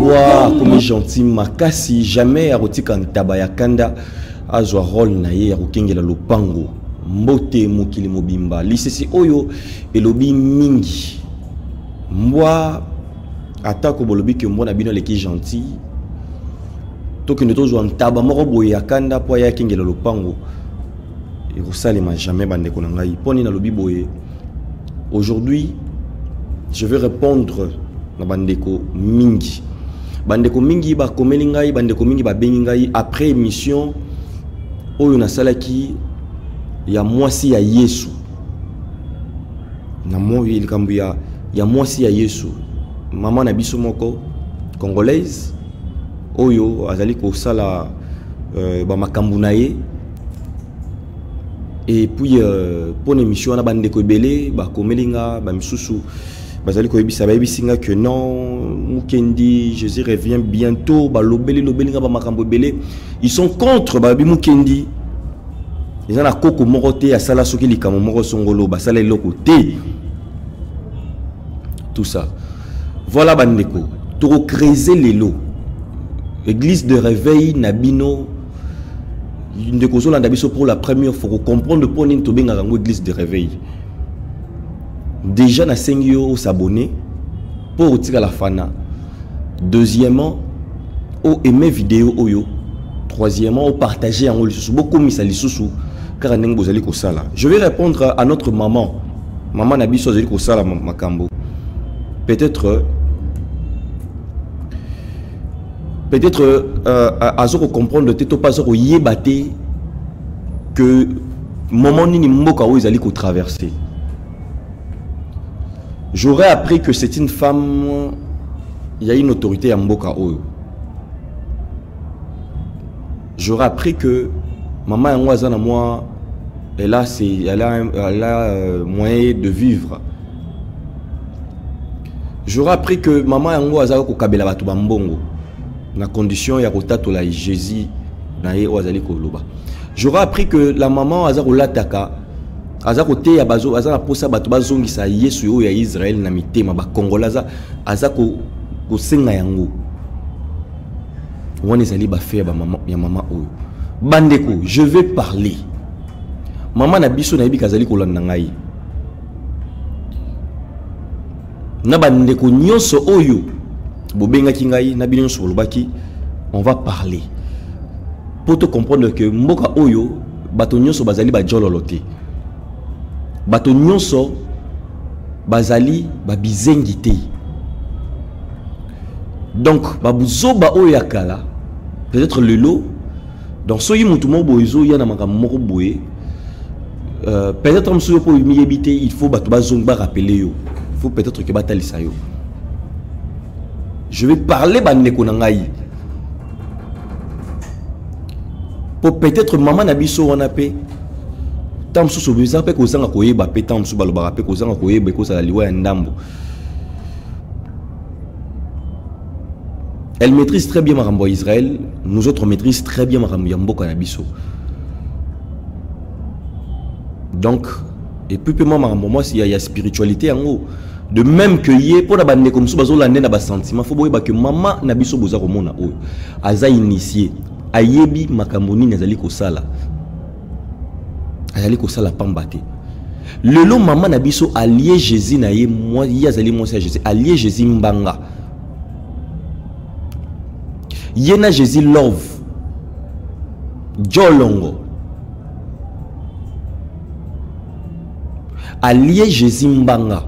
Mbwa comme gentil makasi jamais a rotika ntabaya kanda azwa rôle na ye ya kokengela lopango mbote mokili mobimba lisesi oyo elobi mingi mbwa atako bolobi ke mbwa na bino leki gentil to que ne tozwa ntaba moko boye ya kanda po ya kengela lopango et rosalema jamais bande ko ngai poni na lobi boye. Aujourd'hui je vais répondre na bandeko mingi. Bandeko mingi ba komeli ngai, bandeko mingi ba bengi ngai après émission oyo na salaki ya mwasi ya Yesu. Na mo likambu ya mwasi ya Yesu. Maman na biso moko congolaise oyo azali ko sala ba makambu na ye. Et puis pour émission na bandeko ebele ba komeli nga ba misusu bazali ko yebisa bayebisinga que non Mukendi Jésus revient bientôt ba lobeli nga ba makambo ebele ils sont contre ba Mukendi ils en a koko moroté ya sala soki likamo moko songolo ba sala eloko te tout ça voilà bandeko to creuser lelo église de réveil nabino de kozolanda biso pour la première fois pour comprendre pour nini tobenga ngo église de réveil. Déjà na sengio s'abonner pour retirer la fana. Deuxièmement, au aimer vidéo oyo. Troisièmement, au partager en beaucoup misali susu car ndenge bozali ko sala. Je vais répondre à notre maman. Maman na biso zali ko sala makambo. Peut-être azoko comprendre te pas azoko yebate que moment nini mboka o ezali ko traverser. J'aurais appris que c'est une femme, il y a une autorité à mboka oyo. J'aurais appris que maman yango moi elle a moyen de vivre. J'aurais appris que maman yango azali ko kabela batu ba mbongo. Na condition ya kotatola Jésus na ye ozali ko loba. J'aurais appris que la maman azako lataka azako te ya bazo azana posa batu bazongisa Yesu yo ya Israël na mitema ba Congolaza azako ko senga yango. Wana ezali ba fe ba maman ya maman oyo. Bandeko, je vais parler. Maman na biso na yebi kazali ko landa ngai. Na bandeko nyonso oyo bobenga kingai na bino sur lobaki, on va parler pour te comprendre que mboka oyo bato nyonso bazali ba jololote, bato nyonso bazali ba bizengi te. Donc babuzoba oyo yakala peut-être le lot donc soyi mutu mo boyezo ya na makambo moko boye peut-être msuyo po miyebite il faut bato bazong ba rappeler yo, il faut peut-être que batalisa yo. Je vais parler bandeko na ngai. Pour peut-être maman na biso wana pe tam so beza pe ko zanga koyeba pe tam so baloba pe ko zanga koyeba ko sala liwa ya ndambo. Elle maîtrise très bien makambo Israël, nous autres maîtrise très bien makambo ya mboka na biso. Donc et puis moi makambo moi s'il y a spiritualité en haut. De même que yé pour la bande comme ça bazo lande na ba sentiment faut boyeba que maman na biso boza ko mona oyo aza initié ayebi makambo nini azali ko sala pambate le long maman na biso allié Jésus na ye moi yazali moi c'est Jésus allié Jésus mbanga yena Jésus love jolongo allié Jésus mbanga.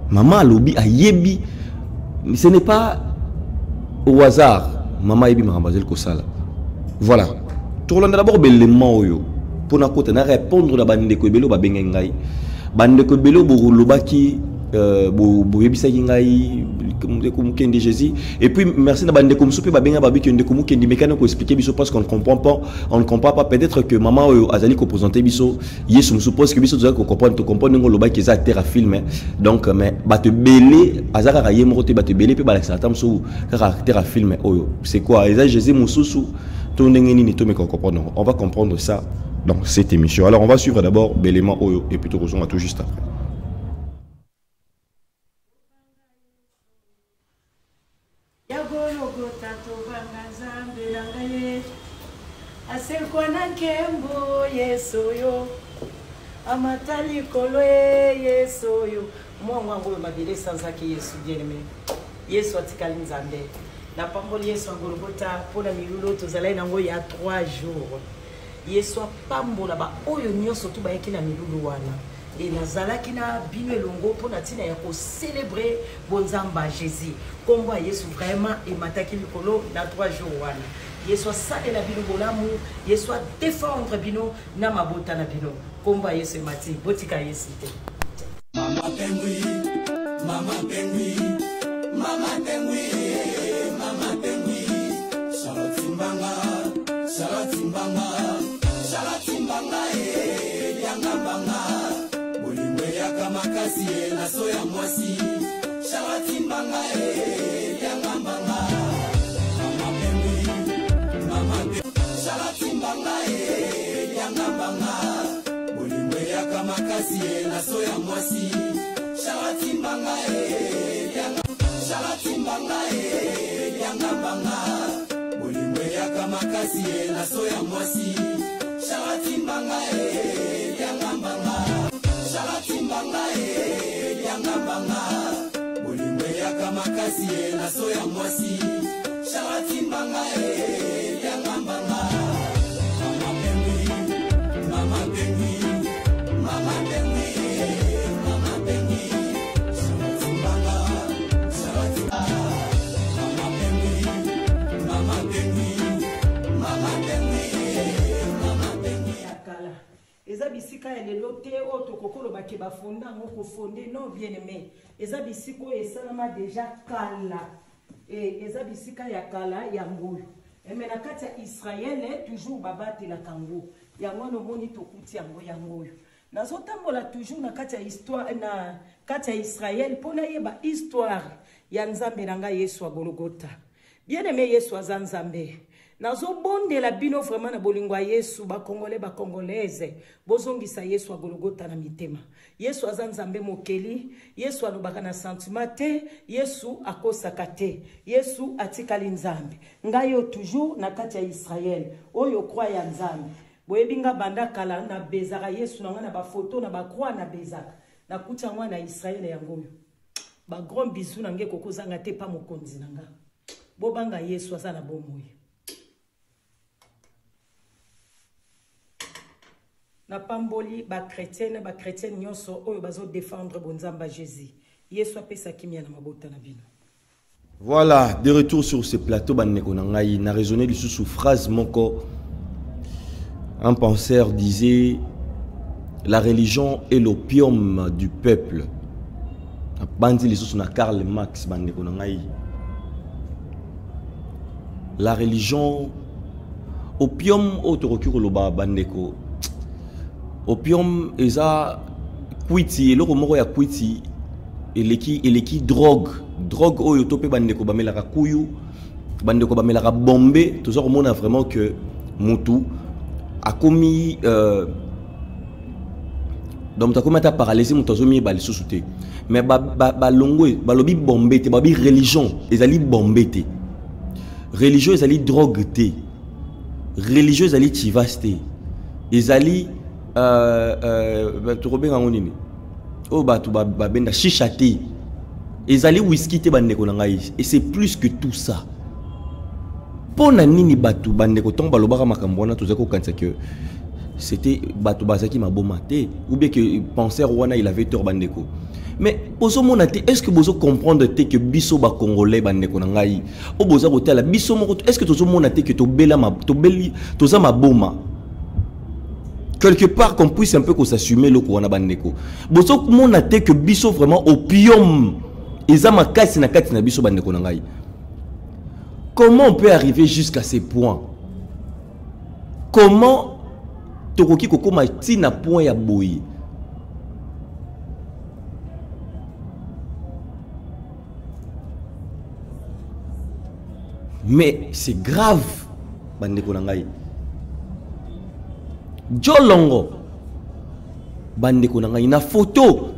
Maman lobi a yebi, ce n'est pas au hasard. Maman yebi marambazel ko sala. Voilà. Tout le monde d'abord belément oyo. Pour na côté na répondre la bande ko belo ba bengengai. Bande ko belo bo lobaki bo yebisa ngai comme Mukendi Jésus. Et puis merci na bande comme soupe ba benga ba bi que comme Mukendi mécanique ko expliquer biso parce qu'on ne comprend pas, peut-être que maman oyo azali ko présenter biso Yesu me suppose que biso ko comprendre ngo lobaki za terre film donc mais ba te belé azaka ka yemo te ba te belé pe ba la satam so caractère film oyo c'est quoi eza Jésus mususu to ndenge nini to me comprendre on va comprendre ça dans cette émission. Alors on va suivre d'abord Belément oyo et puis on va tout juste après. Asekwana kembo yesoyo. Amatali koloe yesoyo. Moi ngwango mabile sanzaki yesu bien-aimé. Yesu atikali nzambe. Na pamboli yesu ngologota pona milulo tozalai nango ya 3 jours. Yesu pambola ba oyo nyonso to bayaki na milulu wana. Et nazalaki na bino elongo pona tina ya ko célébrer bonzamba Jésus. Kombo Yesu vraiment emataki likolo na 3 jours wana. Yesu salela bino bolamu, Yesu défendre bino na mabota na bino. Kombo Yesu mati botika Yesu te. Mama Pengui, Mama Pengui, Mama Pengui, Mama Pengui, Shalatimbanga, Shalatimbanga, Shalatimbanga, Yangabanga, Bulimwe Yakamakasi, Nasoya Mwasi, Shalatimbanga, Yangabanga, Mama Pengui, Mama Pengui, Shalatimbanga, Yangabanga. Kamakasi na soya mwasi Shalatimbanga Shalatimbanga Yangabanga Bulimwe ya kamakasi na soya mwasi Shalatimbanga Yangabanga Shalatimbanga Yangabanga Bulimwe ya kamakasi na soya mwasi Shalatimbanga Yangabanga Mama Pengui Mama Pengui Mama Pengui, Mama Pengui, Shalatimbanga, Shalatimbanga, Mama Pengui, Mama Pengui, Mama Pengui, Mama Pengui. Akala. Eza bisika ya lelo te o tokokolo bake bafonda ngoko fondé non bien-aimé. Eza bisiko esalama déjà kala. Eza bisika ya kala ya nguyu. Mais na kati ya Israël toujours babate la kango. Yango no moni tokuti yango ya nguyu. Nazotambola toujours na kati ya histoire na kati ya Israël pona yeba histoire ya nzambe nanga Yesu a Golgotha. Bien-aimé Yesu aza nzambe. Nazobondela bino vraiment na bolingwa Yesu ba congolais ba congolaise bozongisa Yesu a Golgotha na mitema. Yesu aza nzambe mokeli, Yesu alobaka na sentiment te, Yesu akosaka te. Yesu atikali nzambe. Ngayo toujours na kati ya Israël oyo croit ya nzambe. Boyebinga banda kala na bezaka Yesu na ba photo na ba croix na bezaka na kucha mwana Israël ya ngoyo ba grand bisou na nge kokozanga te pa mokonzi nanga bobanga Yesu aza na bomoyi na pamboli ba chrétienne nyonso oyo bazo défendre bonzamba Jésus Yesu apesa kimia na mabota na bino. Voilà, de retour sur ce plateau bandeko na ngai na raisonner sous phrase moko. Un penseur disait la religion est l'opium du peuple. Bandi les sous na Karl Marx bandeko na ngai. La religion opium autorokiro loba bandeko. Opium eza kwiti eloko moko ya kwiti eleki drogue oyo topé bandeko bamelaka kuyu bandeko bamelaka bombe tozo komona vraiment que mutu a commis donc ta commis ta paralysé mutozomi ba lisusu te mais ba longo balobi bombe te babi religion ezali bombe te religion ezali drogue te religion ezali chivas te ezali tokobenga ngonini o batu babenda shisha te ezali whisky te bandeko na ngai et c'est plus que tout ça. Pona nini batu bandeko ton balobaka makambo wana tozako kanisa que c'était batu bazaki maboma te ou bien que penseur wana il avait tort bandeko. Mais bozo mona te est-ce que bozo comprendre te que biso ba congolais bandeko na ngai o boza kotala biso moko est-ce que tozo mona te que to beli toza maboma quelque part qu'on puisse un peu qu'on s'assumer le wana bandeko. Bozo mona te que biso vraiment opium ezama kasi na kati na biso bandeko na ngai. Comment on peut arriver jusqu'à ces points? Comment tokoki kokoma tina point ya boyi? Mais c'est grave bandeko na ngai. Jolongo bandeko na ngai na photo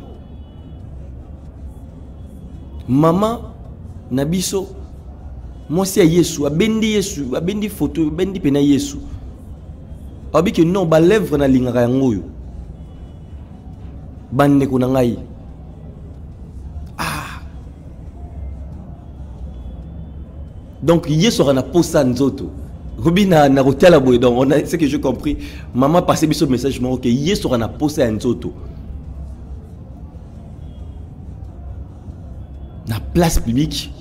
mama na biso moi c'est Yesu abendi photo abendi pena Yesu Abi que non ba lèvre na lingaka yango yo. Bande ko na ngai. Ah. Donc hier sera na posa nzoto. Robina na rotela boy donc on a ce que j'ai compris. Maman passé biso message moi que hier sera na posa nzoto. Na place publique,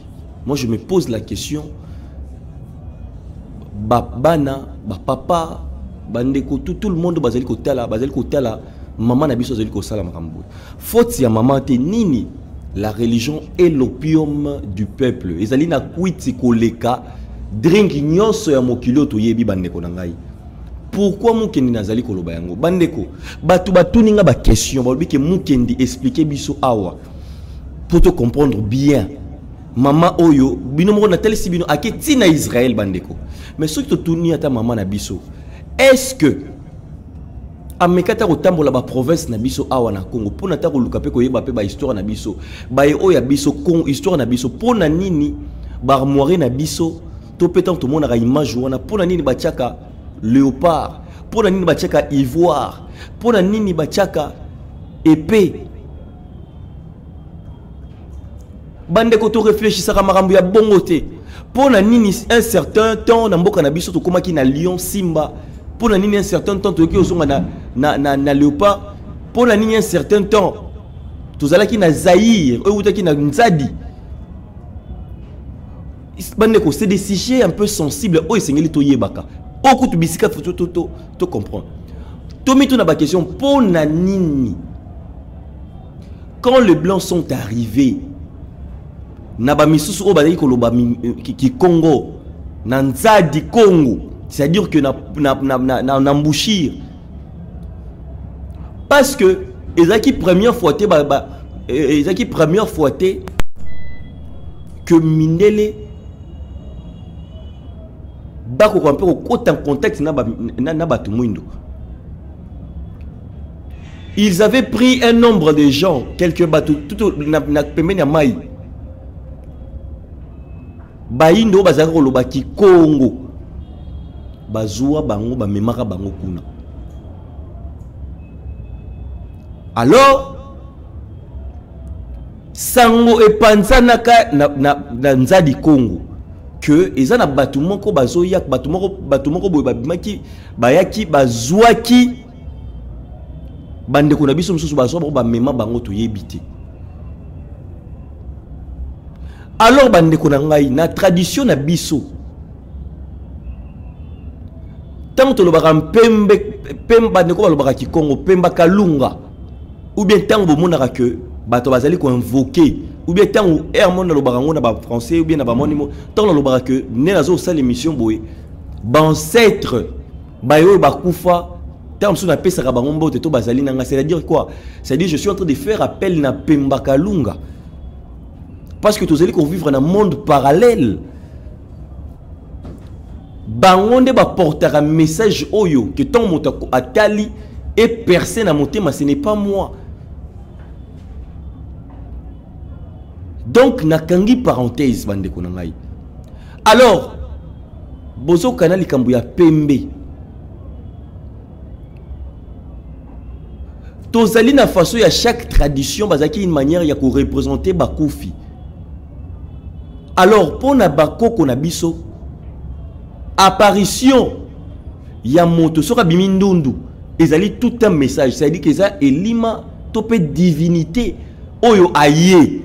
moi je me pose la question. Bana, papa, bandeko, tout le monde bazali kotala, maman na biso bazali kosala makambo. Faute ya maman te nini, la religion est l'opium du peuple. Ezali na kwiti koleka, drink nyonso ya mokilo to yebi bandeko na ngai. Pourquoi mukendi nazali koloba yango? Bandeko, batu batuninga ba question, ba lobi ke mukendi expliquer biso awa. Pour te comprendre bien. Maman oyo, bino mo na tel si bino aketi na Israël bandeko. Mais ce que tu tournes à ta maman na biso, est-ce que amekata kotambola ba province na biso awa na Congo pour na ta ko luka pe ko yeba pe ba histoire na biso, ba oya biso Congo histoire na biso pour na nini ba armoire na biso to petant tout monde na image wana pour na nini ba tiaka léopard, pour na nini ba tiaka ivoire, pour na nini ba tiaka épée. Bande ko to réfléchissaka makambo ya bongote. Pour na nini un certain temps na mboka na biso to komaki na lion simba. Pour na nini un certain temps to ki ozonga na léopard. Pour na nini un certain temps to zalaki na Zaïre, ou utaki na Nzadi. Bande ko c'est des sujets un peu sensibles. O esengeli to yebaka. O kutu bisika to comprendre. To mitu na ba question pour na nini. Quand les blancs sont arrivés Naba misusu o bazali koloba ki Congo na Nzadi Congo, c'est-à-dire que na Mbouchir, parce que ezaki première fois que Mindele bako ko un peu en contexte na batu mwindo. Ils avaient pris un nombre de gens, quelques bateaux tout na pembeni ya mai. Baindo bazaka koloba ki Congo bazua bango ba memaka bango kuna. Alors sango epanzanaka na Nzadi Congo que eza na batu moko bazoya batu moko boye babimaki bayaki bazuaki bande ko na biso mususu bazwa ba mema bango to yebite. Alors bande ko na ngai na tradition na biso tant to lobaka pemba ne ko lobaka ki Congo pemba kalunga ou bien tant bo monaka que bato bazali ko invoquer ou bien tant hermon na lobaka ngona ba français ou bien na ba monimo tant lobaka que ne nazo sa l'émission boye ba ancêtre ba yo ba kufa tant so na pesa ka ba ngombo te to bazali na nga, c'est-à-dire quoi? C'est-à-dire je suis en train de faire appel na pemba kalunga. Parce que tous les qu'on vivre dans un monde parallèle. Bangonde ba porter un message oyo que ton motako atali et personne à monter, mais ce n'est pas moi. Donc nakangi parenthèse bande konangai. Alors bozo kanali kambuya pembe. Tozali na façon ya chaque tradition bazaki une manière ya ko représenter bakufi. Alors, pour na bako na biso, apparition ya moto soka bimindundu, ezali tout un message, c'est-à-dire que ça elima tope divinité oyo aye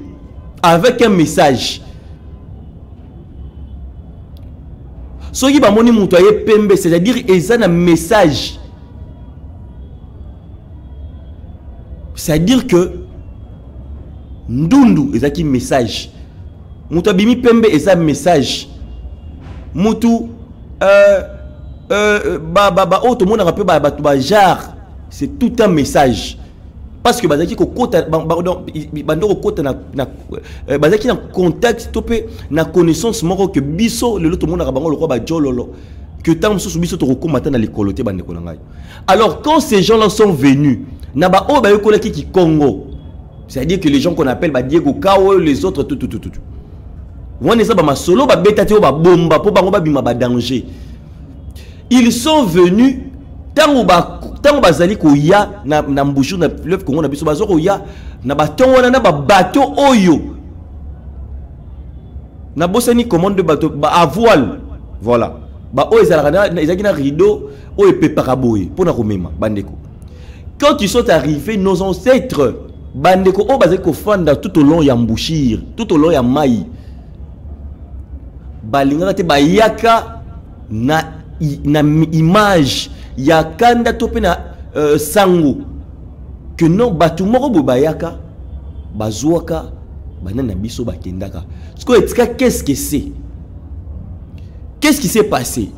avec un message. Soki ba moni moto aye pembe, c'est-à-dire ezana message. C'est-à-dire que ndundu ezaki message. Moutou bimi pembe et ça message. Moutou tout le monde rappelle ba jar, c'est tout un message. Parce que bazaki ko kota bando kota na bazaki na contact topé na connaissance moko que biso le tout le monde rabango le roi ba jololo que tant sous biso to komata na likoloté bande ko ngai. Alors quand ces gens là sont venus na ba o ba yokolaki ki Congo, c'est-à-dire que les gens qu'on appelle ba Diego Kao les autres tout. Ils sont venus tango bazali ko ya na mbushu na fleuve Congo na biso bazo ko ya na batongo na ba bateau oyo na bosani commande de bateau ba à voile voilà ba oyo ezaki na rideau oyo pepaka boye pona komema bandeko. Quand ils sont arrivés, nos ancêtres bandeko o bazali ko fanda tout au long ya mbushir, tout au long ya mai balingaka te bayaka na image ya kanda to pe na sango que non batu moko bo bayaka bazwaka banana biso bakendaka. Qu'est-ce que c'est? Qu'est-ce qui s'est passé?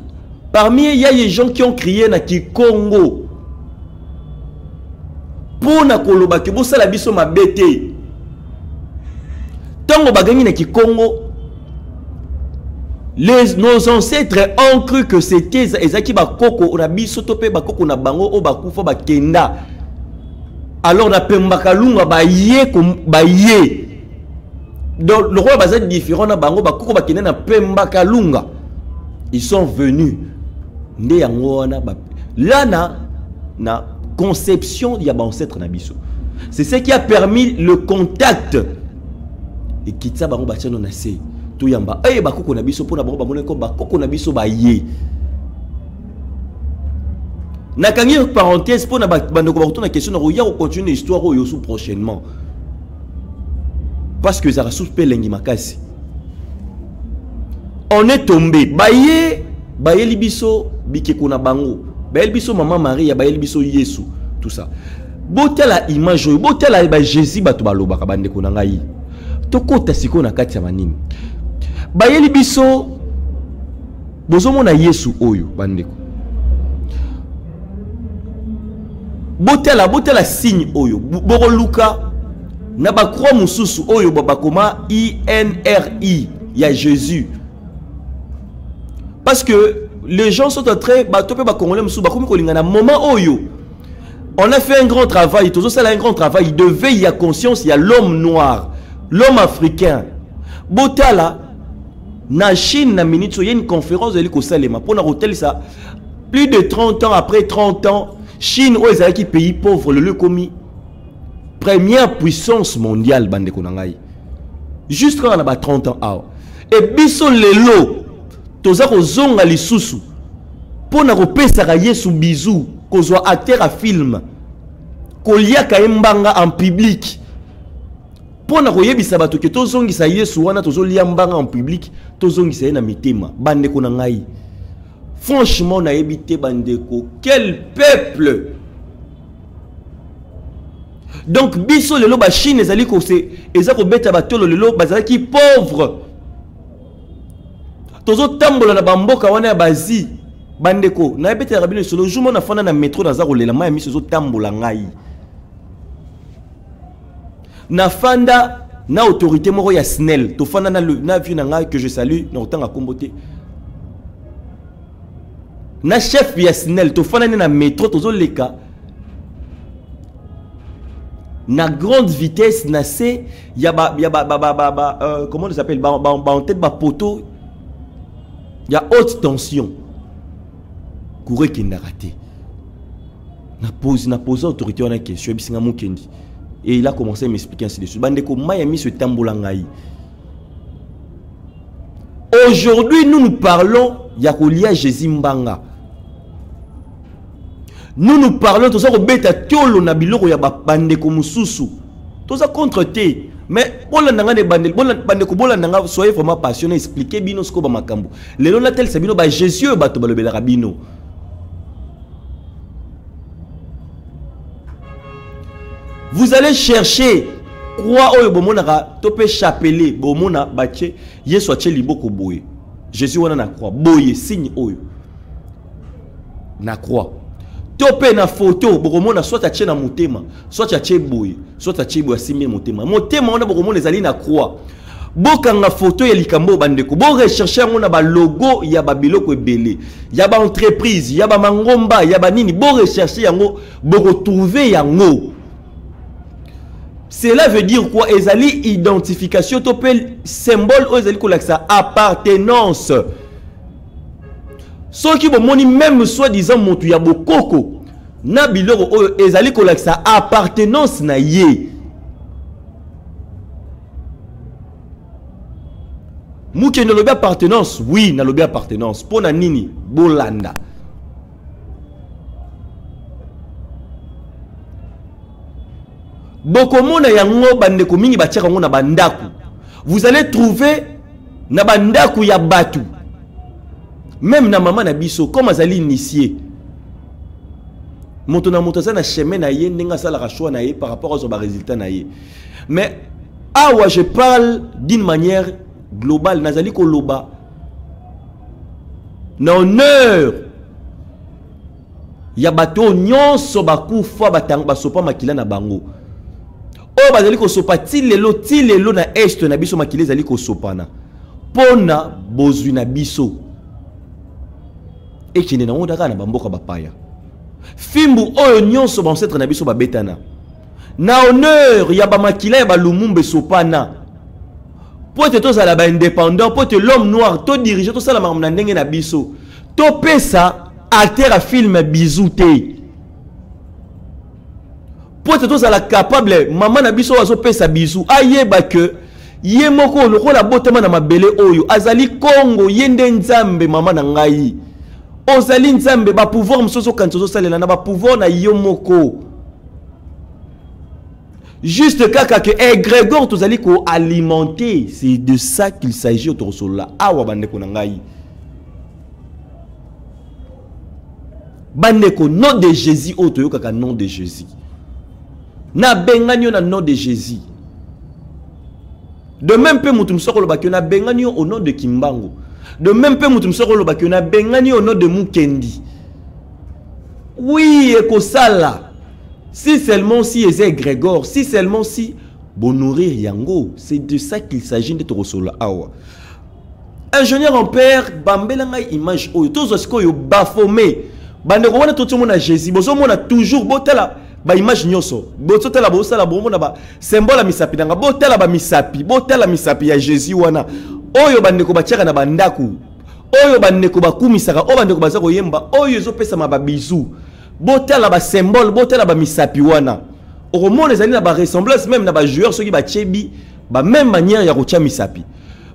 Parmi il y a des gens qui ont crié na Kikongo pour na koloba ke bosala biso mabete. Tango bagani na Kikongo, nos ancêtres ont cru que c'était ezaki bakoko na biso to pe bakoko na bango o bakufa bakenda. Alors na pembaka lunga baye donc le roi bazali différent na bango bakoko bakenda na pembaka lunga. Ils sont venus nde yango wana là na conception ya ba ancêtre na biso. C'est ce qui a permis le contact et kitsa bango ba tshano na se to yamba bakoko na biso pona bango bamone ko bakoko na biso baye. Na kangi parenthèse pour na bandeko ba retourner question na roya continuer l'histoire oyo sous prochainement parce que ça va sous pelengi makasi. On est tombé baye libiso bikeko na bango baye libiso maman Maria baye libiso Yesu tout ça botela image oyo botela ba Jésus bato balobaka bandeko na ngai tokota siko na kati ya manini baye libiso bozomona Yesu oyo bandeko botela signe oyo boko luka na ba croix mususu oyo babakoma INRI ya Jésus. Parce que les gens sont en train on a fait un grand travail, il devait y avoir conscience, il y a l'homme noir, l'homme africain. Botala, na Chine, na minute, il y a une conférence de l'Ikosalema. Pour l'hôtel, ça, plus de 30 ans après 30 ans, Chine, où est-ce qu'il pays pauvre, le commis, première puissance mondiale, bande konangai. Juste quand on a 30 ans, et bison les lots. Toza ko zonga lisusu pona ko pesa Yesu bizu ko zo acteur à film ko liaka mbanga en public pona ko yebisa bato ke tozongisa Yesu wana tozo lia mbanga en public tozongisa na mitema bandeko na ngai. Franchement na yebite bandeko quel peuple. Donc biso lelo ba Chine ezali ko se ezako beta batolo lelo bazaki pauvre. Tozo tambola na bamboka wana ya bazi bandeko na ebete rabino solo jumo na fana na métro na za kolela maya miso zo tambola ngai na fanda na autorité moko ya SNEL to fana na vu na ngai que je salue na otanga kombote na chef ya SNEL to fana na métro tozo leka na grande vitesse na se ya comment ça s'appelle en tête ba poteau. Il y a haute tension. Courez qui n'a raté. Na pose autorité on a question et il a commencé à m'expliquer ainsi de suite. Bandeko Miami ce tambolangai. Aujourd'hui nous parlons Yakolia Jésus Mbanga. Nous parlons tout ça au beta tiolo na biloko ya bandeko mususu. Tout ça contre té. Mais soyez vraiment passionné, expliquez bino ce que ba makambo. Lelo na tel sabino ba Jésus bato balobela rabino. Vous allez chercher croix oyo bomonaka topé chapelet bomona bache Yesu ache liboko boye. Jésus wana na croix boye signe oyo. Na croix. Topé na photo bokomona soit ache na motema soit ache boye soit ache boye simé motema motema on a bokomona ezali na croix bokanga photo ya likambo bandeko bo rechercher ngona ba logo ya ba biloko ebele ya ba entreprise ya ba mangomba ya ba nini bo rechercher yango boko trouver yango. Cela veut dire quoi? Ezali identification topé symbole ezali ko laksa appartenance. Ceux qui bomoni même soi-disant motu ya bokoko na biloko oyo ezali kolakisa appartenance na ye. Mouke na lobi appartenance, oui, na lobi appartenance. Pona nini bolanda. Bokomona yango bandeko mingi batiaka ngo na bandaku. Vous allez trouver na bandaku ya batu. Même na maman na biso comme azali initié. Moto na moto za na chemin na ye ndenga sala ka choix na ye par rapport aux résultats na ye. Mais awa je parle d'une manière globale nazali ko loba. Na honneur ya bato nyonso bakufa batanga basopa makila na bango. O bazali ko sopa tilelo na est na biso makila zali ko sopana. Pona bozwi na biso. Et qui n'est pas d'accord na bamboka bapaya. Fimbu oyo nyonso ba ancêtre na biso babetana. Na honneur ya ba makila ya ba lumumbe sopana. Pour te tous à la ba indépendant, pour te l'homme noir, to diriger tout ça la maman na ndenge na biso. To pesa acteur à film bisouté. Pour te tous à la capable maman na biso azo pesa bisou. Ayeba que ye moko loko la botema na mabele oyo azali Congo yende nzambe mama na ngai. Ozali nzambe ba pouvoir msoso kantozo salela na ba pouvoir na yo moko. Juste kaka que Grégor tozali ko alimenter, c'est de ça qu'il s'agit autour de cela. Awa bandeko na ngai. Bandeko nom de Jésus oto kaka nom de Jésus. Na benganyo na nom de Jésus. De même peu mutum soko lo bakyo na benganyo au nom de Kimbango. De même peu mutum soko lo bakyo na benganyo au nom de Mukendi. Oui, ekosala. Si seulement si Ezé Grégor, si seulement si bon nourrir yango, c'est de ça qu'il s'agit de Torosola awa. Ingénieur en père, bambela ngai image oyo, tozo siko yo bafomé. Bande ko wana toto mona Jésus, bozo mona toujours botala ba image nyoso. Botala bosala bo mona ba symbole misapi nanga botala ba misapi ya Jésus wana. Oyo bande ko batiaka na bandaku. Oyo bande ko bakumisaka, oyo bande ko bazako yemba, oyo zo pesa ma ba bisou. Botala ba symbole, botala ba misapi wana. Au monde les années na ba ressemblance même na ba joueur ceux qui ba tchebi, ba même manière ya kotia misapi.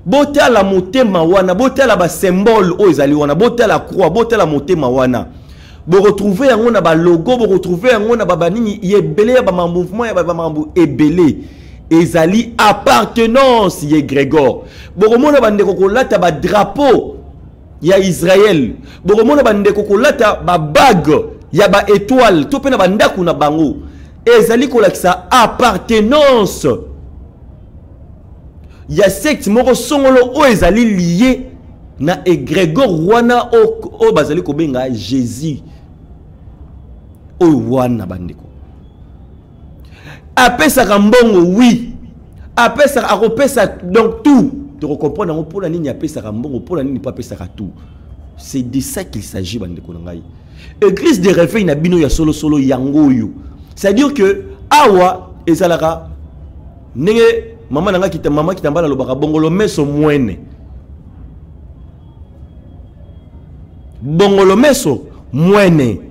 Botala motema wana, botala ba symbole o ezali wana, botala croix, botala motema wana. Bo retrouver yango na ba logo, bo retrouver yango na ba banini yebele ba mouvement ya ba mambu ebele. Ezali appartenance ye Grégor. Bo remona ba ndeko kolata ba drapeau ya Israël. Bo remona ba ndeko kolata ba bague ya ba étoile to pe na bandaku na bango ezali kolakisa appartenance ya secte moko songolo o ezali lié na Grégor wana o bazali ko benga Jésus o wana bandeko apesa kambongo oui apesa akopesa donc tout de comprendre ngo pour la nini apesa kambongo pour la nini pas apesa tout. C'est de ça qu'il s'agit bandeko ngai. Église de réveil na bino ya solo yangoyo. C'est-à-dire que awa ezalaka nenge maman nanga kita mama kitambala lobaka bongolo meso mwene. Bongolo meso mwene.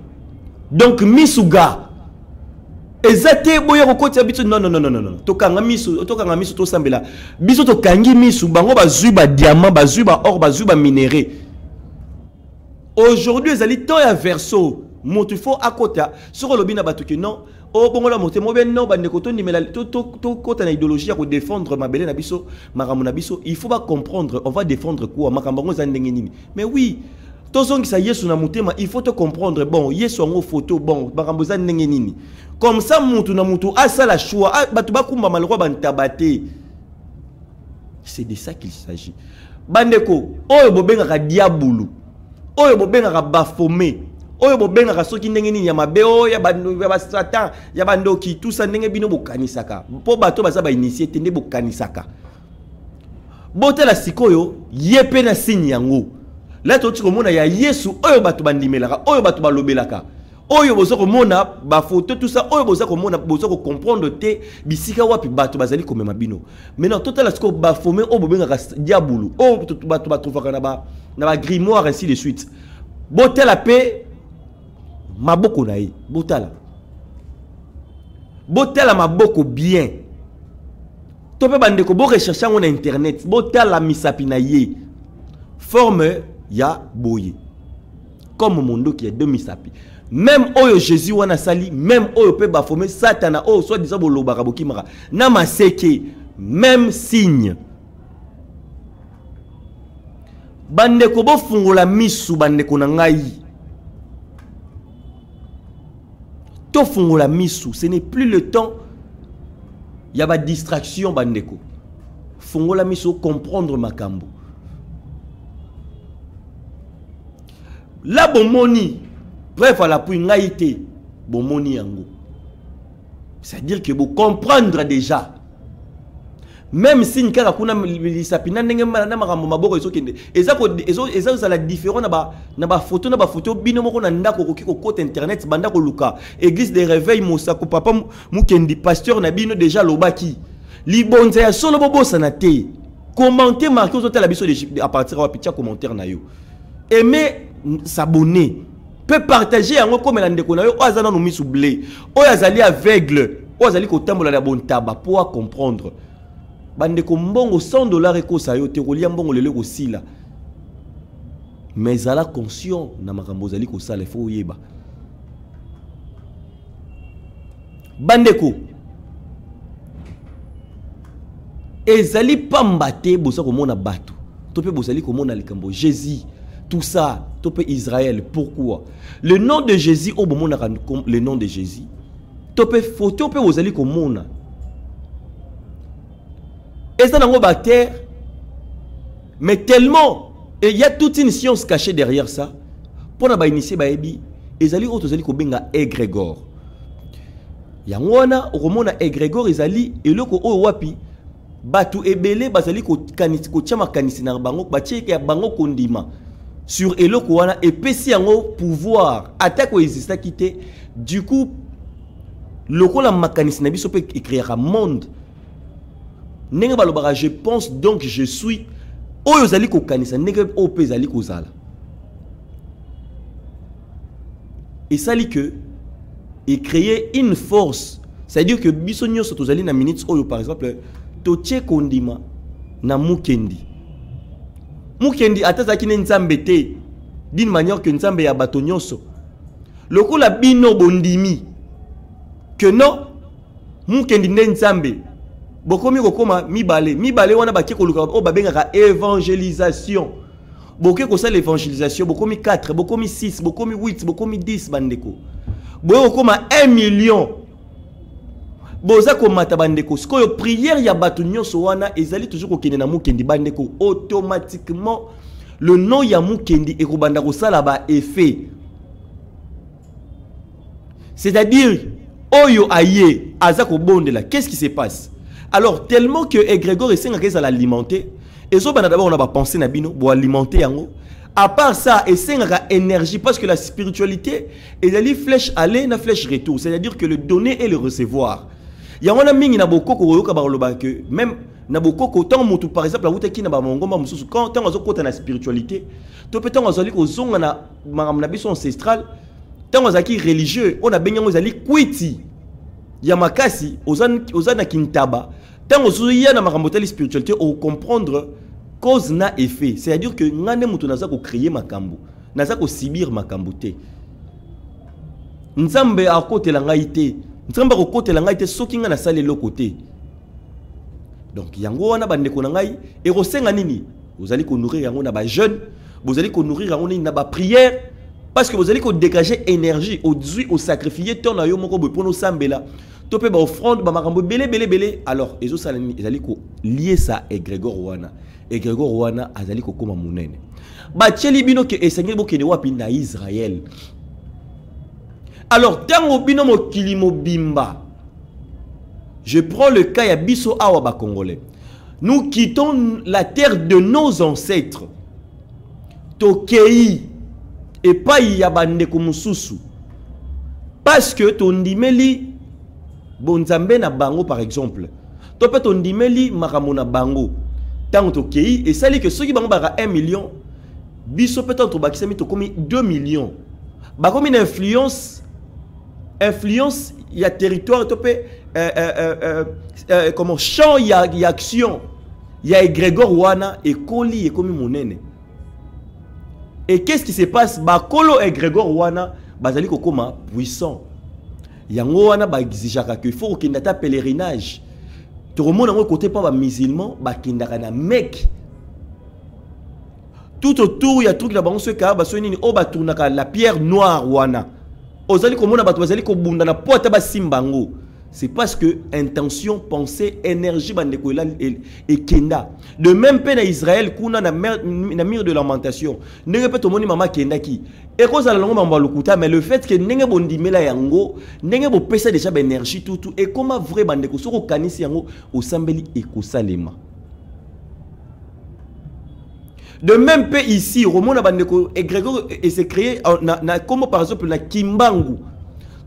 Donc misuga ezate boya kokoti biso non. Tokanga misu to sambela. Biso to kangi misu bango bazui ba diamant, bazui ba or, bazui ba minéraux. Aujourd'hui, les alliés temps et verso, mon tu faut à côté sur le bina batuki non. Oh bon la monté mauvais non bande koto ni mais tout côté na idéologie pour défendre ma belle nabiso maramuna biso. Il faut pas comprendre. On va défendre quoi makambango zandenge nini. Mais oui, tous ceux qui ça yesu na mutema, il faut te comprendre. Bon, yesu en photo bon makambo zandenge nini. Comme ça mutu na mutu asa la choix batu bakumba malroi bantabate. C'est de ça qu'il s'agit. Bandeko, oh bobenga ka diabulu. Oyo bobenga bafomé oyo bobenga soki ndenge nini ya mabe oyo ya bando ya satan ya bandoki tout ça ndenge bino bokanisaka po bato baza ba initié tende bokanisaka botela sikoyo yepe na signe yango la to tikomona ya Yesu oyo bato bandimelaka oyo bato balobelaka oyo bozoko mona ba photo tout ça oyo bozoko mona bozoko comprendre te bisika wapi bato bazali komema bino maintenant total siko bafomé oyo bobenga diabulu oyo bato batrofaka na ba grimoire ainsi de suite botala pe maboko na ye botala maboko bien to pe bandeko bo rechercher na internet botala misapi na ye forme ya boye comme mondo qui a deux misapi même oyo Jésus wana sali même oyo pe bafome satana oyo soit disant bolobaka bokimaka na maseke même signe bandeko bo fungola misu bandeko na ngai to fungola misu ce n'est plus le temps il y a ba distraction bandeko fungola misu comprendre makambo la bomoni bref à la puis ngaïté bomoni yango c'est-à-dire que vous comprendre déjà même si nous avons la différence na ba photo bino moko na ndako ko côté internet banda ko luka église de réveil mosako papa mukendi pasteur na bino déjà lobaki libonza ya solo bobo sanate commenter marquer aux la biso à partir de petit commentaire na yo aimer s'abonner peut partager yango comme la ndeko na yo azana no misu blé o azali aveugle o azali ko tambola na bon taba pour comprendre bandeko mbongo $100 eko sa yo te kolia mbongo lele ko sila mais ala conscient na makambo zali ko sala faut yeba bandeko ezali pambate bosa ko mona bato to pe bosali ko mona likambo Jésus tout ça to pe Israël pourquoi le nom de Jésus au moment le nom de Jésus to pe photo pe bosali ko mona et ça n'a pas terre, mais tellement, et il y a toute une science cachée derrière ça. Pour nous initier, baebi, ezali otozali ko benga égrégore. Yangwana romona égrégore ezali eloko o wapi batu ebele bazali ko kanisi ko chama kanisi na bango bacheke ya bango kondima sur eloko wana epesi yango pouvoir attaque ko exista kité du coup lokola makanisi na biso pe créera monde. Je pense donc je suis oyo zali ko kanisa nenge o pe zali ko zala et ça dit que et créer une force c'est-à-dire que biso nyonso tozali na minutes oyo par exemple totie kondima na mukendi atazaki ne nzambe te d'une manière que nzambe ya bato nyonso lokola bino bondimi que non mukendi ne nzambe bokomi kokoma mibale wana baki koluka o babengaka évangélisation boké ko ça l'évangélisation bokomi 4 bokomi 6 bokomi 8 bokomi 10 bandeko boyo koma 1 million boza ko mata bandeko sikoyo prière ya batu nyonso wana ezali toujours kokende na mukendi bandeko automatiquement le nom ya mukendi ekobanda ko sala ba effet c'est-à-dire oyo aye azako bondela qu'est-ce qui se passe. Alors, tellement que Égrégore et Senga à l'alimenter, et ça, d'abord, on a pensé à bino, pour alimenter yango. À part ça, et Senga énergie, parce que la spiritualité, elle a flèche aller, na flèche retour. C'est-à-dire que le donner et le recevoir. Il y a un mingi na boko que même na boko tant mutu par exemple la route qui na ba mongomba mususu quand tant ozo kota na spiritualité, to peut tant ozali ko zonga na na biso ancestral, tant ozaki religieux, on a benyango zali kwiti. Yamakasi ozana kintaba tant ozuya na makambo spiritualité au comprendre cause na effet c'est-à-dire que ngane mutu naza ko créer makambo naza ko subir makambo te nzambe akotela ngai te nzambe akotela ngai te soki nga na sale lo côté donc yango wana bandeko na ngai e rosenga nini vous allez ko nourrir yango na ba jeune vous allez ko nourrir yango na ba prière parce que vous allez dégager énergie au sacrifier ton na yo moko pour nous sambela topé ba offrande ba makambo belé alors ezo salani ezali ko lier ça égrégore wana azali ko koma munene ba tcheli bino ke esengeli bokene wapi na Israël alors tango bino mokili mobimba je prends le cas ya biso awa ba congolais nous quittons la terre de nos ancêtres tokei et pas y a bandeko mususu parce que ton dimeli bonzambe na bango par exemple to pe ton dimeli makamona bango tant to kei et ça dit que ceux qui bango ba 1 million biso peut-être bakisami to comme 2 millions. Ba comme une influence il y a territoire topé comment champ il y a action. Il y a Grégor Wana et Koli et comme monene. Et qu'est-ce qui se passe? Bakolo et Grégor Wana bazali kokoma puissant. Yango wana ba exigaka que faut qu'il n'ata pèlerinage. Tout le monde côté pas musulman ba kindaka na mec. Tout autour il y a truc là ba on se ka ba so nini o ba tournaka la pierre noire wana. Ozali komona ba bazali ko bunda na porte ba simbango. C'est parce que intention, pensée, énergie bandeko et kenda. De même peine à Israël kuna na mire de lamentation. Ne répète au moni mama kenda ki. Et cause à la longue mamba lokuta mais le fait que nenge bondi mela yango, nenge bo pesa déjà énergie tout et comment vrai bandeko soko kanisi yango au sambeli et kosalema. De même peu ici, Romona bandeko et Grégor et s'est créé comme par exemple na Kimbangu.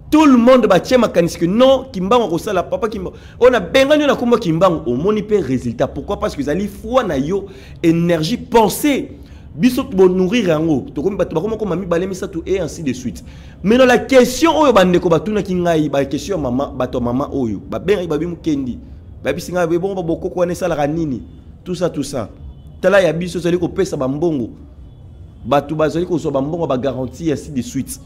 Tout le monde va tirer ma que non, Kimbangu on ça la papa Kimbangu. On a bengani na comme Kimbangu au moni pe résultat. Pourquoi? Parce que zali foi na yo énergie pensée. Biso pour nourrir yango. To comme bato comme mami balemi ça tout et ainsi de suite. Mais dans la question oyo bandeko batuna kingai ba question maman bato maman oyo. Ba benga ba bimu kendi. Ba bisinga be bon ba boko ko ne sala nini. Tout ça. Tala ya biso zali ko pesa ba mbongo. Bato bazali ko so ba mbongo ba garantie ainsi de suite.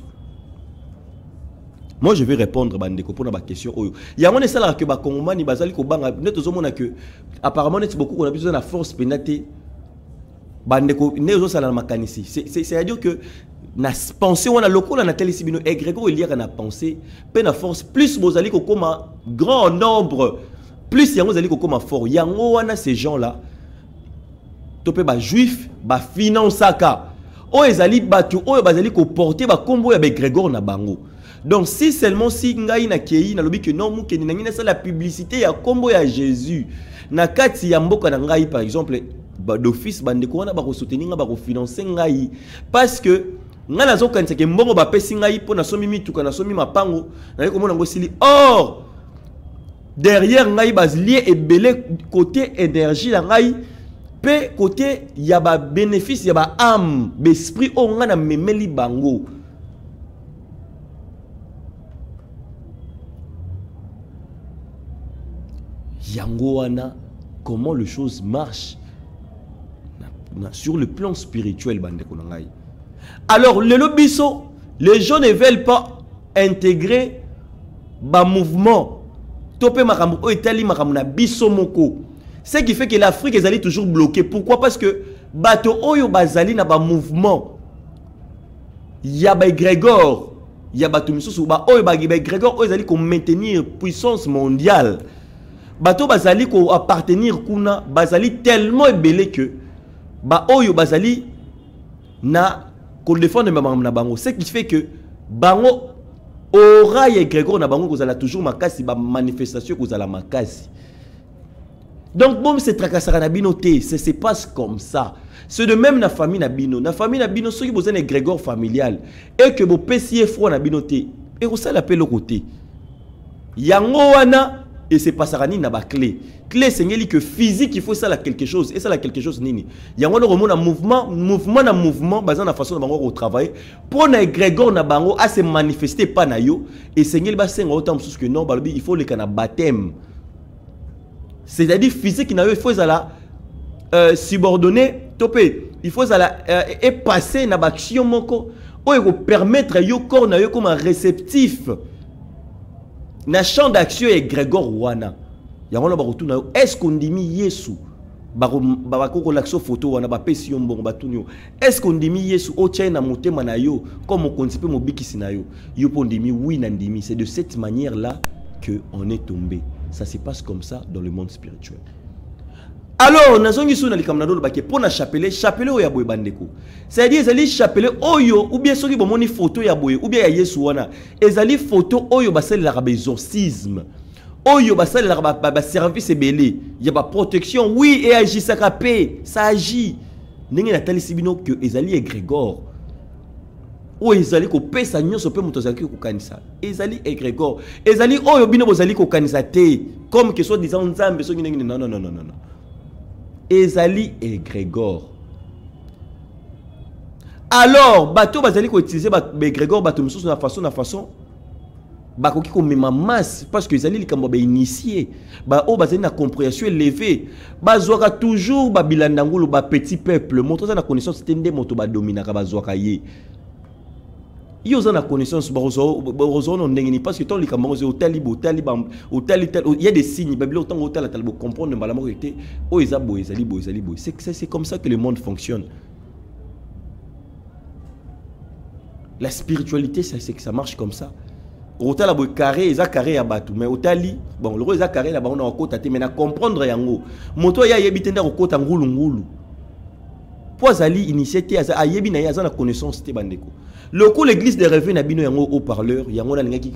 Moi je vais répondre bandeko pour la question oyo. Ya ngone sala que ba kongomani bazali ko banga net ozomona que apparemment net beaucoup on a besoin de la force pénate bandeko nezo sala makanisi. C'est à dire que na pensée on a local na tel sibino et Grégor il y a na pensée pe na force plus bozali ko koma grand nombre plus yango zali ko koma fort. Yango wana ces gens là topé ba juif ba financaka o ezali batu o bazali ko porter ba kombo ya be Grégor na bango. Donc si seulement si ngai na kei na lobi que non mukeni na ngina ça la publicité ya kombo ya Jésus na kati ya mboka na ngai par exemple d'office bandeko wana ba ko soutenir ba ko financer ngai parce que nga nazo kanisa ke mbongo ba pesi ngai po na somi mituka na somi mapango na ko mona ngo sili or derrière ngai bazlié ebele côté énergie la ngai pe côté ya ba bénéfice ya ba âme l'esprit o nga na memeli bango. Yangoana, comment les choses marchent sur le plan spirituel. Alors, le lobiso, les gens ne veulent pas intégrer le mouvement. Topé makambo o etali makambo na biso moko. Ce qui fait que l'Afrique est toujours bloquée. Pourquoi? Parce que bato oyo bazali na ba mouvement. Ya ba Grégor, ya bato misusu ba oyo ba Grégor oyo ezali ko maintenir puissance mondiale. Bato bazali ko appartenir kuna bazali tellement belé que ba oyo bazali na ko défendre na bango. Ce qui fait que bango aura et Grégor na bango kozala toujours makasi ba manifestation kozala makasi. Donc bon c'est tracassara na binoté, ça se passe comme ça. C'est de même na famille na bino. Na famille na bino ceux qui besoin de Grégor familial et que bo pesier froid na binoté et ko ça l'appelle le côté. Yango wana et c'est pas ça na ba clé. Clé c'est que physique il faut ça là quelque chose et ça là quelque chose nini. Yango le remona mouvement basé na façon de bango au travail pour na Grégor na bango à se manifester pas na yo et c'est ba senga autant parce que non balobi il faut le kana baptême. C'est-à-dire physique na yo il faut ça là subordonné topé. Il faut ça là et passer na ba action moko o permettre yo corps na yo comme un réceptif. Na champ d'action et Grégor wana. Yango na barotu na est-ce qu'on dit mi Yesu bako laxo photo wana ba pesi yo mbongo batunyo. Est-ce qu'on dit mi Yesu o tient na motema na yo comme on concept mo bikisi na yo. Yo pon dimi oui na ndimi. C'est de cette manière là que on est tombé. Ça se passe comme ça dans le monde spirituel. Alors, nazongi sou na likamnado ba ke pona chapelet oya boye bandeko. C'est-à-dire ezali chapelet oyo ou bien soki bomoni photo ya boye ou bien ya Yesu wana. Ezali photo oyo basali la ba exorcisme. Oyo basali la ba service belé, ya ba protection. Oui, et agit ça paix, ça agit. Ndenge na tali sibino que ezali Grégor. O ezali ko pesa nyonso pe moto zaki ko kanisa. Ezali Grégor. Ezali oyo bino bozali ko kanisa te comme que soit disant nzambe so ngi non. Ezali et Grégor. alors bateau bazali ko utiliser Grégor bateau mususu na façon bakoki ko mema masse parce que ezali likambo ba initié ba o bazali na compréhension élevée bazwaka toujours ba bilandangulu ba petit peuple moto za na connaissance tende moto ba dominaka bazwaka ye yo za na connaissance barozo no ndengeni parce que ton likambo zo talibo il y a des signes babilo tant hôtel talibo comprendre malamo que o ezabo ezali c'est comme ça que le monde fonctionne. La spiritualité, c'est que ça marche comme ça. Autant la carré, ils ont carré à battre, mais autant li, bon, le roi ils ont carré là-bas, on a un côté, mais na comprendre yango. Moto ya yebitenda au côté ngulu ngulu. Pour ali initiative, a yebi na ya za na connaissance te bandeko. Le coup l'église des rêves na bino yango au parleur, yango na linga ki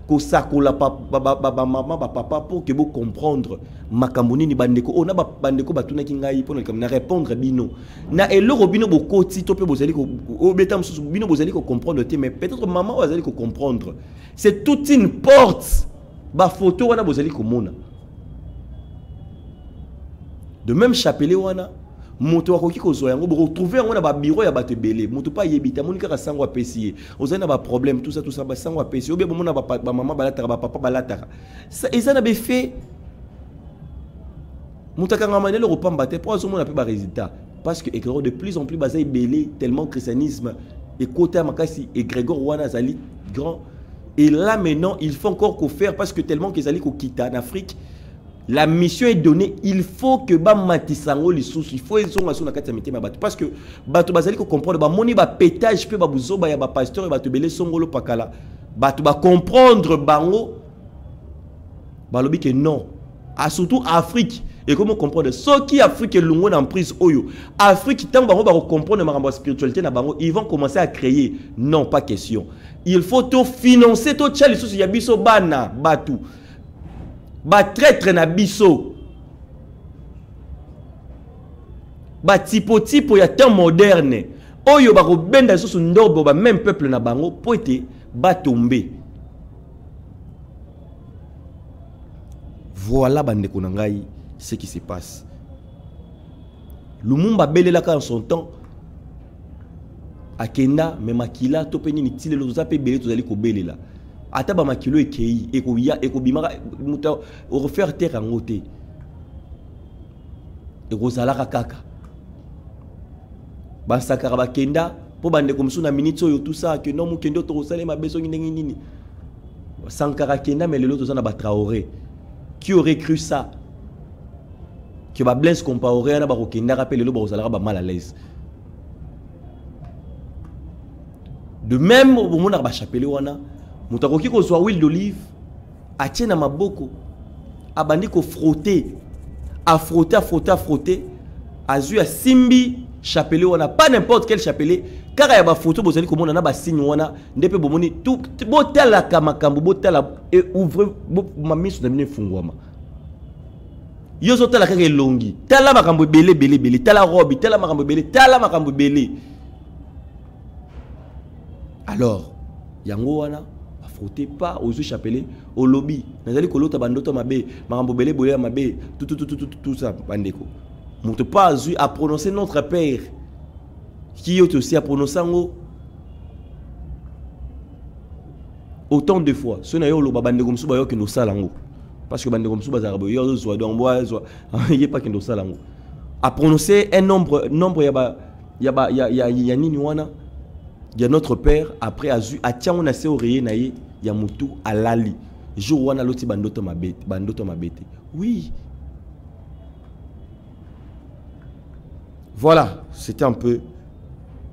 ko sakola papa pour que vous comprendre makamboni ni bandeko. On a bandeko batuna ki ngai pour na répondre bino. Na eloro bino bokoti to pe bozali ko obeta mususu bino bozali ko comprendre te mais peut-être maman bozali ko comprendre. C'est toute une porte. Ba photo wana bozali ko mona. De même chapelet wana moto akoki kozwa yango bo retrouver yango na ba bureau ya bato belé moto pa yebita monika ka sango apesier ozali na ba problème tout ça ba sango apesier obe bomona ba maman balataka ba papa balataka ça ezana be fait moto kanga manelo ko pamba te pour azomona pe ba résultat parce que égrégore de plus en plus bazai belé tellement christianisme et côté makasi égrégore wana zali grand et là maintenant il faut encore ko faire parce que tellement que zali ko kita en Afrique. La mission est donnée, il faut que ba matisango lisusu, il faut ezonga na kati ya mitema bato parce que bato bazali ko comprendre ba moni ba pétage pe ba buzoba ya ba pasteur ba tobele songolo pakala. Bato ba comprendre bango ba lobi que non. A surtout Afrique et comment comprendre ce qui Afrique lungo na prise oyo. Afrique tant bango ba comprendre ma spiritualité na bango, ils vont commencer à créer. Non, pas question. Il faut tout financer tout tcha lisusu ya biso bana batu. Ba traître na biso ba tipo ya temps moderne oyo ba ko benda susu ndobo ba même peuple na bango po ete ba tomber. Voilà bandeko na ngai ce qui se passe. Lumumba belelaka en son temps akenda me makila to peni ni tilelo za pe belé tozali ko belela. Ata ba makilo ekei ekoya ekobimaka muta refaire terre en côté ekozalaka kaka ba sakara ba kenda po bande comme na minute oyo tout ça que non mu kendo to sale ma beso ngi nini sankara kenda mais lelo to za na ba Traoré qui aurait cru ça que ba Blaise Compaoré na ba ko kenda rappel lelo ba kozalaka ba mal à l'aise. De même au moment ba chapelet wana mutakoki ko zwa huile d'olive atie na maboko abandi ko frotter à frotter azu ya simbi chapelet wana pas n'importe quel chapelet car ya ba photo bozali ko mona na ba signe wana ndepe bomoni tout botala kamakambo botala et ouvre mamiso na bino fungwama yozo tala kaka elongi tala makambo belé tala robe tala makambo belé alors yango wana frotter pas aux chapelet au lobby nazali kolota bandoto mabe makambo belé bolé mabe tout ça bandeko moto pas azu à prononcer notre père qui est aussi à prononcer autant de fois ce na yo lo bandeko msuba ba yo ki no salango parce que bandeko msuba za rabo yo zo do mboa zo yé pas ki no salango à prononcer un nombre ya nini wana ya notre père après azu atia on a se oreiller na ye ya mutu alali jour wana loti bandoto mabete oui voilà c'était un peu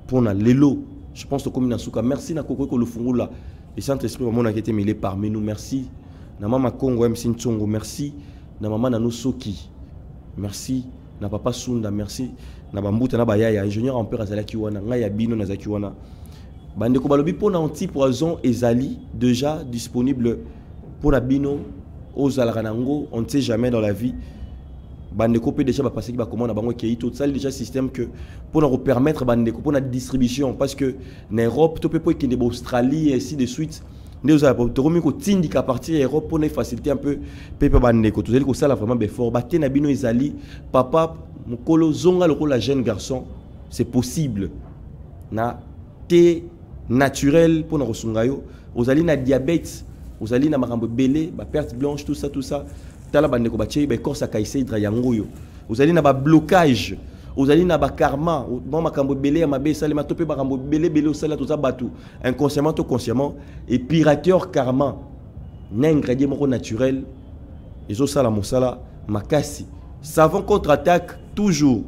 pour na lelo je pense que comme na suka merci na koko ko le fungula et Saint Esprit maman a été mêlé parmi nous merci na mama Kongo MC Ntsongo merci na mama na Soki merci na papa Sunda merci na bambuta na bayaya ingénieur en père azalaki wana ngaya bino na zaki wana bandeko balobi pona anti-poison ezali déjà disponible pour la bino aux alaranango on ne sait jamais dans la vie bandeko peut déjà passer qui va comment na bango qui tout ça déjà système que pour nous permettre bandeko pour la distribution parce que en Europe tout peut pas qu'il Australie et ainsi de suite nous avons tourné ko tindika à partir de Europe pour nous faciliter un peu pepe bandeko tout ça là vraiment fort baté na bino ezali papa mukolo zonga le la jeune garçon c'est possible na thé naturel pour na kosungayo ozali na diabète ozali na makambo belé ba perte blanche tout ça tala bandeko ba tchei ba corsa kaïsedra yango yo ozali na ba blocage ozali na ba karma bon makambo belé ya mabe sale matope makambo belé osala tout ça batu inconsciemment ou consciemment et pirateur karma na ingrédient moko naturel ezo sala mosala makasi savon contre-attaque toujours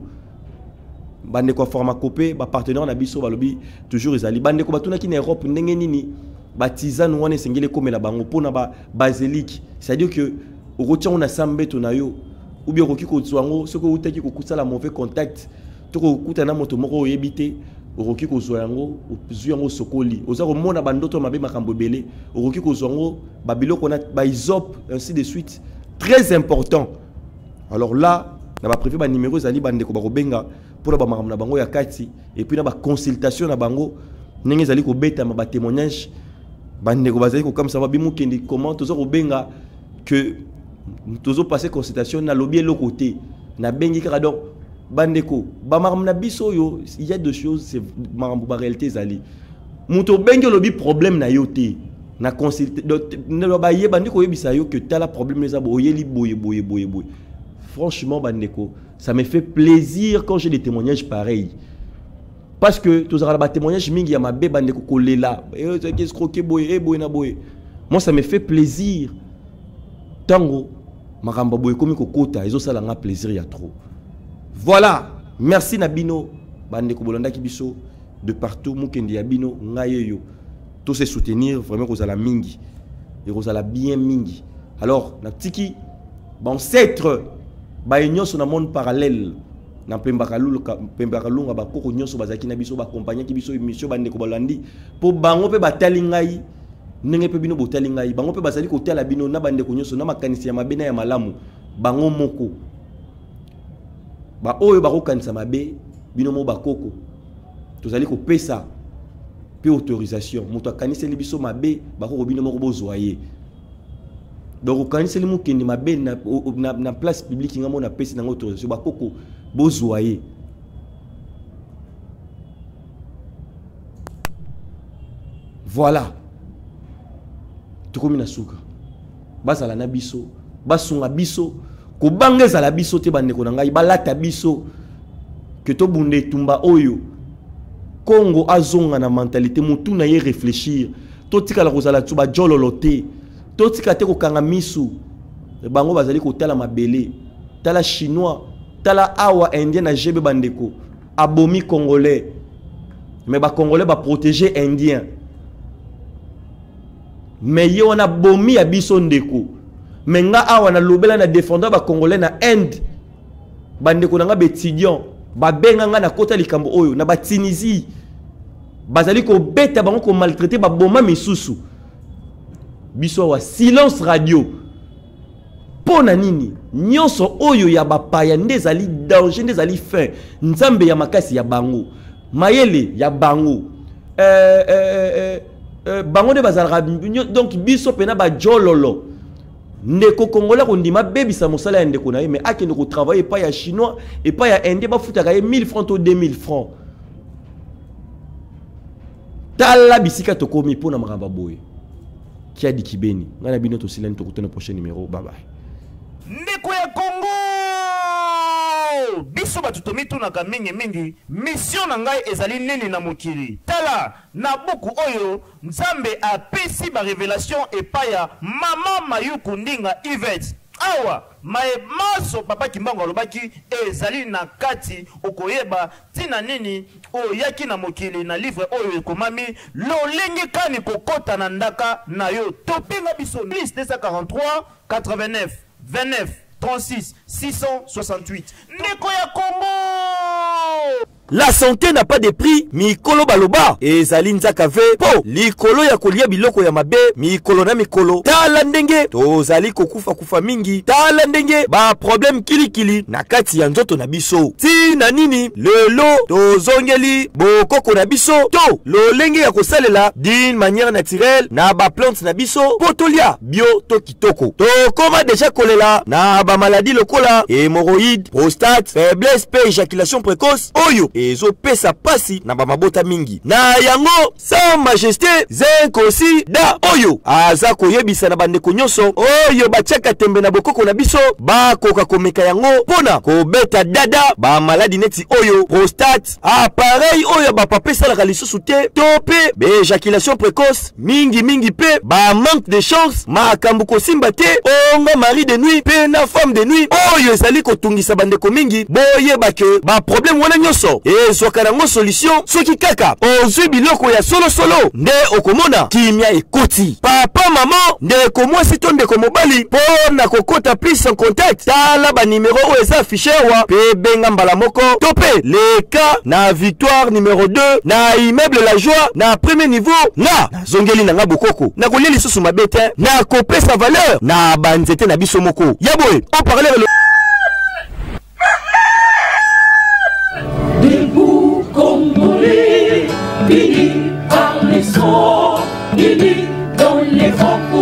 bandeko pharmacopée ba partenaire na biso balobi toujours ezali bandeko batuna ki na Europe ndenge nini ba tisane wana sengele komela bango pona ba basilic c'est-à-dire que okotia on a sambeto na yo ou bien okoki ko tsango soko utaki ko kusala mauvais contact to ko kutana moto moko oyebite okoki ko zwango ozuyango sokoli oza ko mona bandoto mabe makambo belé okoki ko zwango ba biloko na ba isop ainsi de suite très important. Alors là na ba préfet ba numéro ezali bandeko ba kobenga pour ba makambo na bango ya kati et puis na ba consultation na bango ndenge ezali ko beta ma ba témoignage bandeko bazali ko comme ça ba bimukendi comment tozo ko benga que tozo passer consultation na lobby le côté na bengi kaka donc bandeko ba makambo na biso yo il y a deux choses c'est makambo ba réalité ezali muto bengi lobby problème na yo te na consulter na ba ye bandeko yebisa yo que tala problème les abo yeli boye. Franchement bandeko ça me fait plaisir quand j'ai des témoignages pareils. Parce que tous les témoignages mingi ya mabe bandeko kolela qu'est-ce croquer boye na boye. Moi ça me fait plaisir. Tango makamba boye komi kokota ezo sala nga plaisir ya trop. Voilà, merci Nabino bandeko bolanda kibiso de partout mukendi ya bino ngayeyo. Tous se soutenir vraiment kozala mingi. Et kozala bien mingi. Alors na tiki ancêtre ba union sur le monde parallèle. Na pembakalunga ba koko nyonso bazaki na biso ba accompagner ki biso émission bandeko balandi po bango pe batali ngai ndenge pe bino botali ngai bango pe bazali ko tala bino na bandeko nyonso na makanisi ya mabe na ya malamu bango moko ba oyo ba ko kanisa mabe bino mo ba koko tozali ko pesa pe autorisation moto akanisa li biso mabe ba ko bino moko bozoyer. Donc quand c'est le mot qui m'a bien na place publique ngamo na pesi na autorisation ba koko bozoyer. Voilà. Tukomina suka. Basala na biso, basunga biso, ko bangeza la biso te bandeko na ngai balata biso que to bunde tumba oyo. Congo azonga na mentalité mutu na ye réfléchir. To tika la kozala tuba jololote. Totika te ko kanga misu bango bazali ko tala mabele tala chinois tala awa indien na jebe bandeko abomi congolais mais ba congolais ba protéger indien mais ye wana bomi ya biso ndeko mais nga awa na lobela na défendant ba congolais na Inde bandeko na nga étudiant ba benga nga na kota likambo oyo na ba Tunisie bazali ko beta bango ko maltraiter ba boma misusu biso wa silence radio pona nini nyonso oyo ya bapaya ndezali danger ndezali fin nzambe ya makasi ya bango mayele ya bango bango de bazalaka donc biso pena ba jololo ndeko kongola ko ndima bebisa mosala ya ndeko na ye mais akende ko travailler pas ya chinois et pas ya indien ba futaka ye 1000 francs to 2000 francs tala bisika to komi pona makamba boye qui a dit Kibeni. On a bien aussi l'année le prochain numéro. Bye bye. Ndeko ya Congo. Biso batutomi tunaka mingi mission na ngai ezali nini na mokili. Tala na buku oyo Nzambe a pesi ba révélation et pa ya mama Mayuku Ndinga Yvette. Awa maso papa Kimbango alobaki ezali na kati okoyeba tina nini oyaki na mokili na livre oyo ekomami lolenge kani kokota na ndaka na yo topinga biso plus 243 89 29 36 668 ndeko ya Congo. La santé n'a pas de prix, mikolo baloba. Et zalinza kave, po, likolo ya kolia biloko ya mabe, mikolo na mikolo. Tala ndenge, to zali kokufa kufa mingi. Tala ndenge, ba problème kili na kati ya nzoto na biso. Ti na nini, lelo, to zongeli, bokoko na biso. To, lolenge ya kosalela, d'une manière naturelle, na ba plante na biso. Potolia, bio to kitoko. To koma deja kolela, na ba maladie lokola, hémorroïde, prostate, faiblesse, pe éjaculation précoce. Oyo, ezo pesa pasi na bamabota mingi na yango sa majesté zenkosi da oyo aza koyebisa na bandeko nyonso oyo batiaka tembe na bokoko na biso bakoka komeka yango pona kobeta dada ba maladi neti oyo prostate appareil oyo bapapesalaka lisusu te to pe bejaculation précoce mingi pe ba manque de chance makambo kosimba te onga mari de nuit pe na femme de nuit oyo ezali kotungisa bandeko mingi boyeba ke ba problème wana nyonso ezwaka nango solution soki kaka ozwi biloko ya solo nde okomona kimia ekoti papa mama ndeko mwasi to ndeko mobali pona kokota plus en contact tala ba numéro oyo eza affiché wa pe benga mbala moko to pe leka na victoire numéro 2 na immeuble la joie na premier niveau na zongeli na nga bokoko na kolia lisusu mabete na kopesa valeur na banzete na biso moko yaboye on parler le Debout Congolais, unis par les sons, unis dans les vents.